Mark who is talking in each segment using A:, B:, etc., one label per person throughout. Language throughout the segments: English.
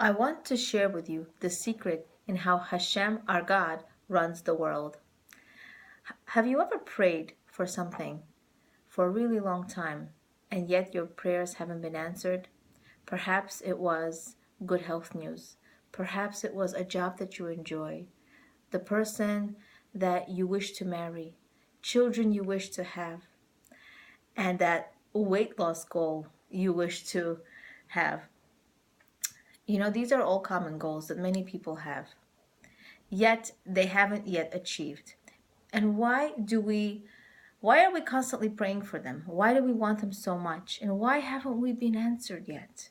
A: I want to share with you the secret in how Hashem, our God, runs the world. Have you ever prayed for something for a really long time and yet your prayers haven't been answered? Perhaps it was good health news. Perhaps it was a job that you enjoy, the person that you wish to marry, children you wish to have, and that weight loss goal you wish to have. These are all common goals that many people have, yet they haven't yet achieved. And why are we constantly praying for them? Why do we want them so much? And why haven't we been answered yet?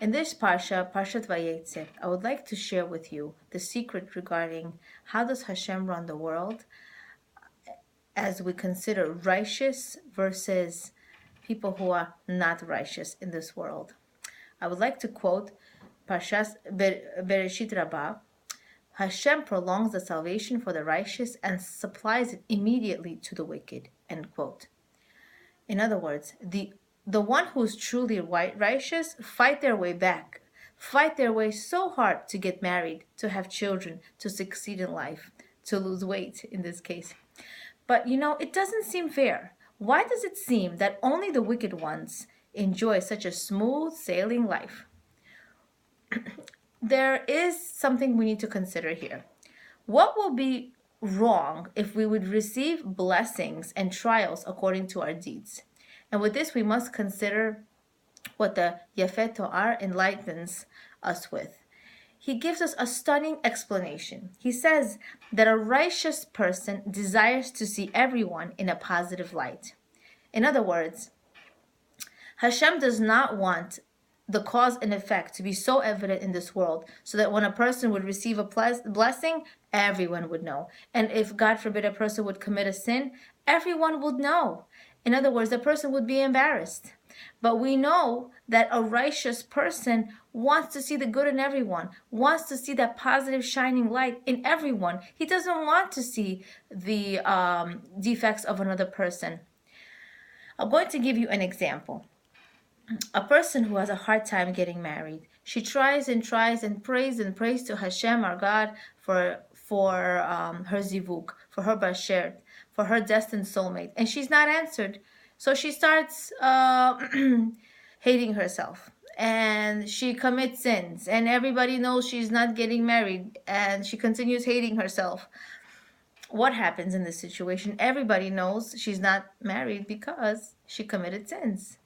A: In this Parshat Vayetze, I would like to share with you the secret regarding how does Hashem run the world as we consider righteous versus people who are not righteous in this world. I would like to quote Parshas Bereshit Rabbah. Hashem prolongs the salvation for the righteous and supplies it immediately to the wicked. End quote. In other words, the one who is truly righteous fight their way back, fight their way so hard to get married, to have children, to succeed in life, to lose weight in this case. But it doesn't seem fair. Why does it seem that only the wicked ones enjoy such a smooth sailing life? There is something we need to consider here. What will be wrong if we would receive blessings and trials according to our deeds? And with this, we must consider what the Yafet To'ar enlightens us with. He gives us a stunning explanation. He says that a righteous person desires to see everyone in a positive light. In other words, Hashem does not want the cause and effect to be so evident in this world so that when a person would receive a blessing, everyone would know. And if, God forbid, a person would commit a sin, everyone would know. In other words, the person would be embarrassed. But we know that a righteous person wants to see the good in everyone, wants to see that positive shining light in everyone. He doesn't want to see the defects of another person. I'm going to give you an example. A person who has a hard time getting married, she tries and prays to Hashem, our God, for her zivug, for her bashert, for her destined soulmate, and she's not answered. So she starts hating herself, and she commits sins, and everybody knows she's not getting married, and she continues hating herself. What happens in this situation? Everybody knows she's not married because she committed sins.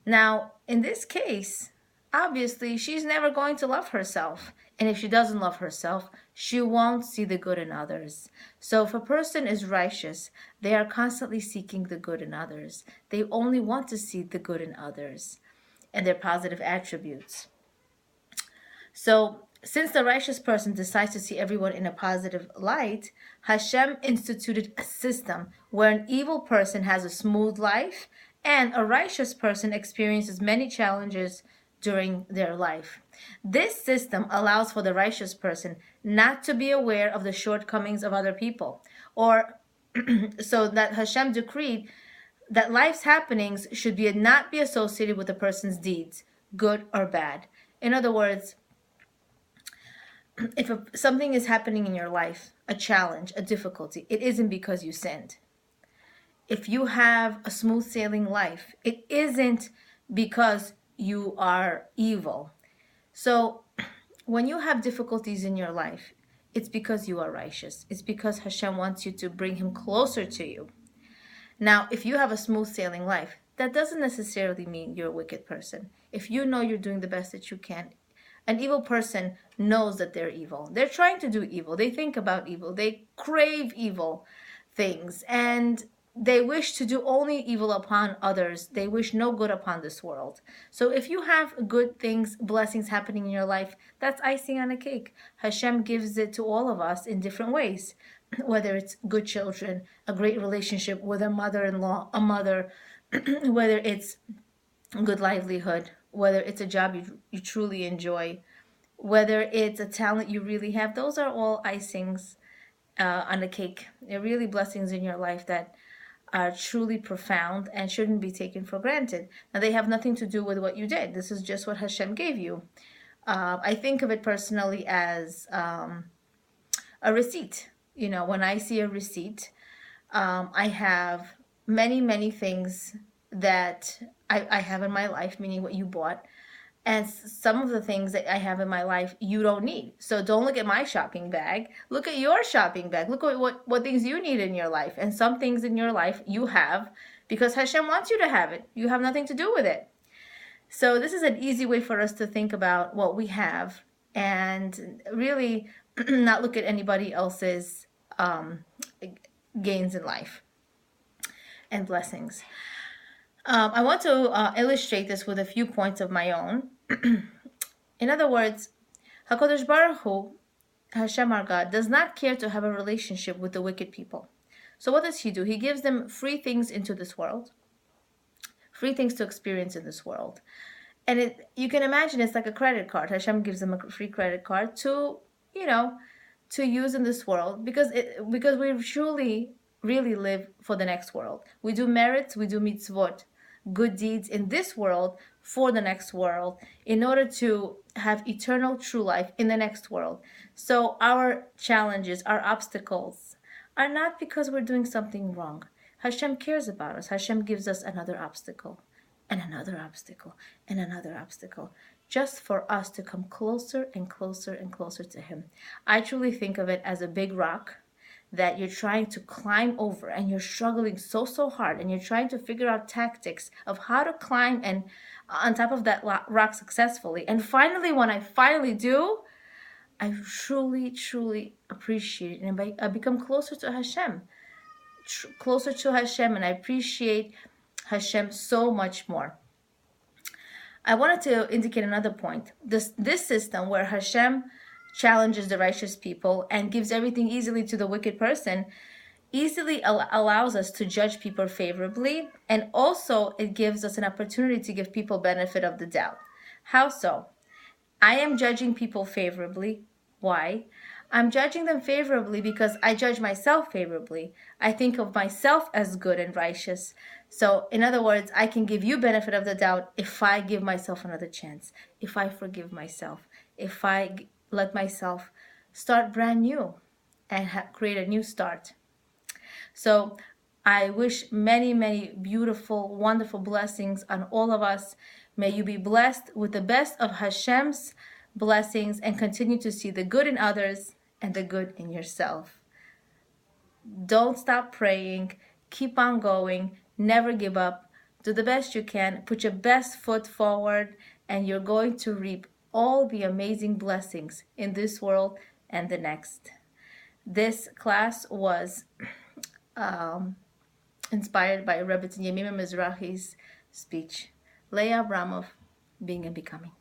A: Now, in this case, obviously, she's never going to love herself. And if she doesn't love herself, she won't see the good in others. So if a person is righteous, they are constantly seeking the good in others. They only want to see the good in others and their positive attributes. So since the righteous person decides to see everyone in a positive light, Hashem instituted a system where an evil person has a smooth life and a righteous person experiences many challenges during their life. This system allows for the righteous person not to be aware of the shortcomings of other people, or so that Hashem decreed that life's happenings should not be associated with a person's deeds, good or bad. In other words, if something is happening in your life, a challenge, a difficulty, it isn't because you sinned. If you have a smooth sailing life, it isn't because you are evil. So when you have difficulties in your life, it's because you are righteous. It's because Hashem wants you to bring him closer to you. Now, if you have a smooth sailing life, that doesn't necessarily mean you're a wicked person. If you know you're doing the best that you can, an evil person knows that they're evil. They're trying to do evil. They think about evil. They crave evil things. And they wish to do only evil upon others. They wish no good upon this world. So if you have good things, blessings happening in your life, that's icing on a cake. Hashem gives it to all of us in different ways. Whether it's good children, a great relationship with a mother-in-law, a mother, whether it's good livelihood, whether it's a job you truly enjoy, whether it's a talent you really have, those are all icings on the cake. They're really blessings in your life that are truly profound and shouldn't be taken for granted. Now, they have nothing to do with what you did. This is just what Hashem gave you. I think of it personally as a receipt. You know, when I see a receipt, I have many things that I have in my life, meaning what you bought. And some of the things that I have in my life you don't need. So don't look at my shopping bag. Look at your shopping bag. Look at what things you need in your life. And some things in your life you have because Hashem wants you to have it. You have nothing to do with it. So this is an easy way for us to think about what we have and really not look at anybody else's gains in life and blessings. I want to illustrate this with a few points of my own. In other words, HaKadosh Baruch Hu, Hashem our God, does not care to have a relationship with the wicked people. So what does he do? He gives them free things into this world, free things to experience in this world. And you can imagine it's like a credit card. Hashem gives them a free credit card to use in this world because we truly really live for the next world. We do merits, we do mitzvot, good deeds in this world for the next world in order to have eternal true life in the next world. So our challenges, our obstacles are not because we're doing something wrong. Hashem cares about us. Hashem gives us another obstacle and another obstacle and another obstacle just for us to come closer and closer and closer to him. I truly think of it as a big rock that you're trying to climb over and you're struggling so hard and you're trying to figure out tactics of how to climb and on top of that rock successfully. And finally, when I finally do, I truly appreciate it and I become closer to Hashem, and I appreciate Hashem so much more. I wanted to indicate another point. This system where Hashem challenges the righteous people and gives everything easily to the wicked person easily allows us to judge people favorably, and also it gives us an opportunity to give people benefit of the doubt. How so? I am judging people favorably. Why? I'm judging them favorably because I judge myself favorably. I think of myself as good and righteous. So in other words, I can give you benefit of the doubt if I give myself another chance, if I forgive myself, if I let myself start brand new and create a new start. So I wish many beautiful, wonderful blessings on all of us. May you be blessed with the best of Hashem's blessings and continue to see the good in others and the good in yourself. Don't stop praying. Keep on going. Never give up. Do the best you can. Put your best foot forward and you're going to reap all the amazing blessings in this world and the next. This class was inspired by Rebbe Yemima Mizrahi's speech, Leah Abramov, Being and Becoming.